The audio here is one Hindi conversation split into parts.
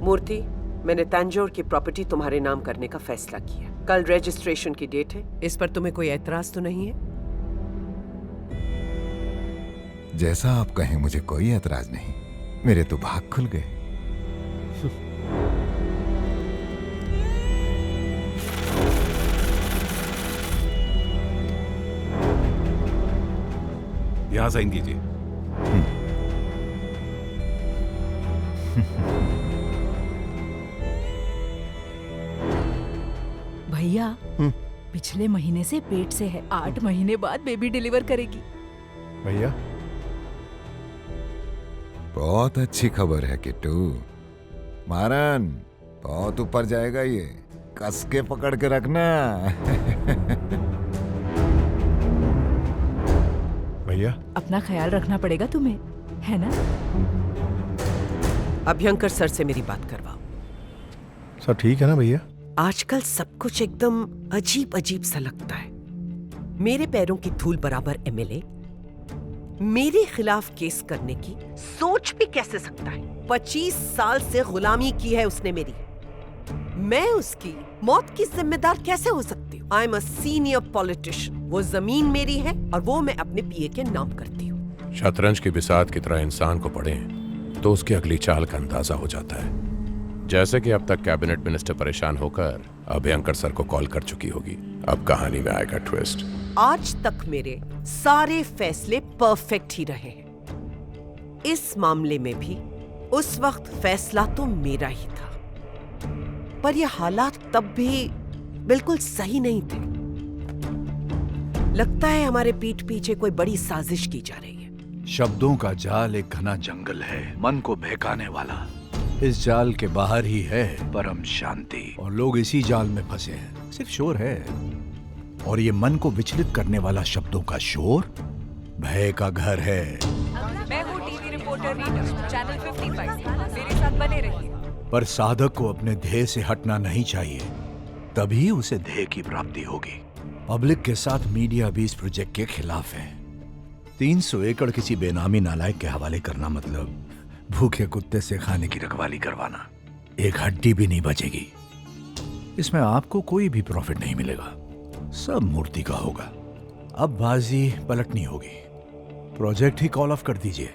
मूर्ति, मैंने तंजौर की प्रॉपर्टी तुम्हारे नाम करने का फैसला किया। कल रजिस्ट्रेशन की डेट है, इस पर तुम्हें कोई एतराज तो नहीं है? जैसा आप कहें, मुझे कोई एतराज नहीं। मेरे तो भाग खुल गए। यहां साइन कीजिए। भैया, पिछले महीने से पेट से है, 8 महीने बाद बेबी डिलीवर करेगी। भैया, बहुत अच्छी खबर है किट्टू। मारन, बहुत ऊपर जाएगा ये, कस के पकड़ के रखना। भैया, अपना ख्याल रखना पड़ेगा तुम्हें, है ना? अभ्यंकर सर से मेरी बात करवाओ। सब ठीक है ना भैया? आजकल सब कुछ एकदम अजीब अजीब सा लगता है। मेरे पैरों की धूल बराबर एमएलए मेरे खिलाफ केस करने की सोच भी कैसे सकता है? 25 साल से गुलामी की है उसने मेरी। मैं उसकी मौत की जिम्मेदार कैसे हो सकती हूँ? I am a senior politician. वो जमीन मेरी है और वो मैं अपने पीए के नाम करती हूँ। शतरंज की बिसात की तरह इंसान को पढ़ें तो उसकी अगली चाल का अंदाजा हो जाता है। जैसे कि अब तक कैबिनेट मिनिस्टर परेशान होकर अभ्यंकर सर को कॉल कर चुकी होगी। अब कहानी में आएगा ट्विस्ट। आज तक मेरे सारे फैसले परफेक्ट ही रहे हैं। इस मामले में भी उस वक्त फैसला तो मेरा ही था, पर ये हालात तब भी बिल्कुल सही नहीं थे। लगता है हमारे पीठ पीछे कोई बड़ी साजिश की जा रही है। शब्दों का जाल एक घना जंगल है, मन को बहकाने वाला। इस जाल के बाहर ही है परम शांति, और लोग इसी जाल में फंसे हैं। सिर्फ शोर है, और ये मन को विचलित करने वाला शब्दों का शोर भय का घर है। मैं हूँ टीवी रिपोर्टर रीना, चैनल 55, मेरे साथ बने रहिए। पर साधक को अपने ध्येय से हटना नहीं चाहिए, तभी उसे ध्येय की प्राप्ति होगी। पब्लिक के साथ मीडिया भी इस प्रोजेक्ट के खिलाफ है। 300 एकड़ किसी बेनामी नालायक के हवाले करना मतलब भूखे कुत्ते से खाने की रखवाली करवाना। एक हड्डी भी नहीं बचेगी। इसमें आपको कोई भी प्रॉफिट नहीं मिलेगा, सब मूर्ति का होगा। अब बाजी पलटनी होगी। प्रोजेक्ट ही कॉल ऑफ कर दीजिए।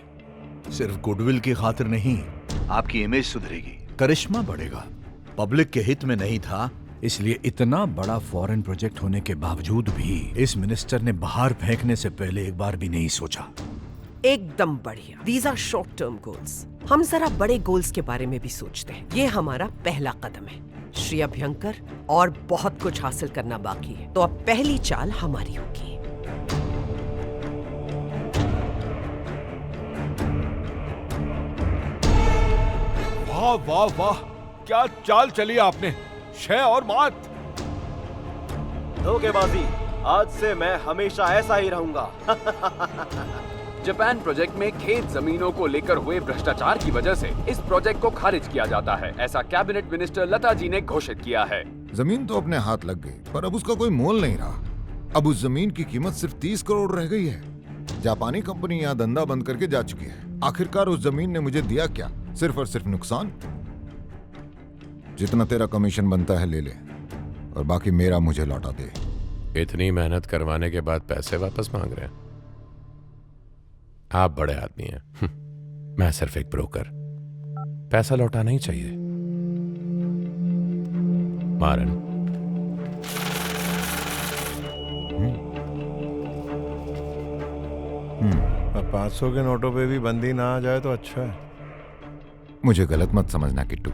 सिर्फ गुडविल की खातिर नहीं, आपकी इमेज सुधरेगी, करिश्मा बढ़ेगा। पब्लिक के हित में नहीं था, इसलिए इतना बड़ा फॉरेन प्रोजेक्ट होने के बावजूद भी इस मिनिस्टर ने बाहर फेंकने से पहले एक बार भी नहीं सोचा। एकदम बढ़िया। These are short term goals. हम जरा बड़े गोल्स के बारे में भी सोचते हैं। ये हमारा पहला कदम है श्री अभ्यंकर, और बहुत कुछ हासिल करना बाकी है। तो अब पहली चाल हमारी होगी। वाह वाह वाह, क्या चाल चली आपने। शय और मात। धोखेबाजी, आज से मैं हमेशा ऐसा ही रहूंगा। जापान प्रोजेक्ट में खेत जमीनों को लेकर हुए भ्रष्टाचार की वजह से इस प्रोजेक्ट को खारिज किया जाता है, ऐसा कैबिनेट मिनिस्टर लता जी ने घोषित किया है। जमीन तो अपने हाथ लग गई, पर अब उसका कोई मोल नहीं रहा। अब उस जमीन की कीमत सिर्फ 30 करोड़ रह गई है। जापानी कंपनी यहाँ धंधा बंद करके जा चुकी है। आखिरकार उस जमीन ने मुझे दिया क्या? सिर्फ और सिर्फ नुकसान। जितना तेरा कमीशन बनता है ले ले, और बाकी मेरा मुझे लौटा दे। इतनी मेहनत करवाने के बाद पैसे वापस मांग रहे हैं? आप बड़े आदमी हैं, मैं सिर्फ एक ब्रोकर। पैसा लौटाना ही चाहिए। मारन, अब 500 के नोटों पे भी बंदी ना आ जाए तो अच्छा है। मुझे गलत मत समझना किट्टू,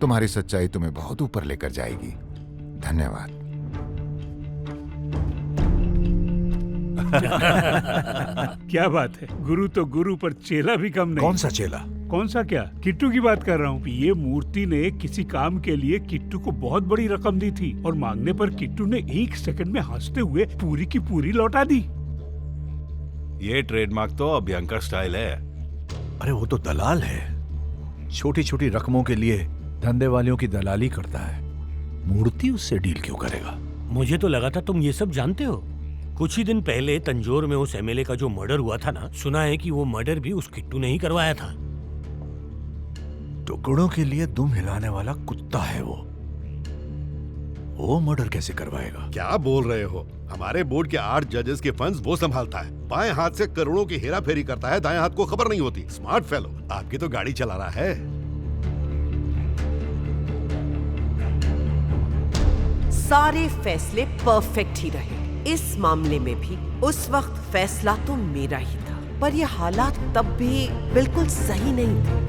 तुम्हारी सच्चाई तुम्हें बहुत ऊपर लेकर जाएगी। धन्यवाद। क्या बात है, गुरु तो गुरु, पर चेला भी कम नहीं। कौन सा चेला? कौन सा क्या, किट्टू की बात कर रहा हूँ। ये मूर्ति ने किसी काम के लिए किट्टू को बहुत बड़ी रकम दी थी, और मांगने पर किट्टू ने 1 सेकंड में हंसते हुए पूरी की पूरी लौटा दी। ये ट्रेडमार्क तो अभ्यंकर स्टाइल है। अरे वो तो दलाल है, छोटी छोटी रकमों के लिए धंधे वालियों की दलाली करता है। मूर्ति उससे डील क्यों करेगा? मुझे तो लगा था तुम ये सब जानते हो। कुछ ही दिन पहले तंजौर में उस एमएलए का जो मर्डर हुआ था ना, सुना है कि वो मर्डर भी उस किट्टू ने ही करवाया था। टुकड़ों के लिए दुम हिलाने वाला कुत्ता है वो मर्डर कैसे करवाएगा? क्या बोल रहे हो? हमारे बोर्ड के 8 जजेस के फंड्स वो संभालता है। बाएं हाथ से करोड़ों की हेरा फेरी करता है, दाएं हाथ को खबर नहीं होती। Smart fellow. आपकी तो गाड़ी चला रहा है। सारे फैसले परफेक्ट ही रहे। इस मामले में भी उस वक्त फैसला तो मेरा ही था, पर ये हालात तब भी बिल्कुल सही नहीं थे।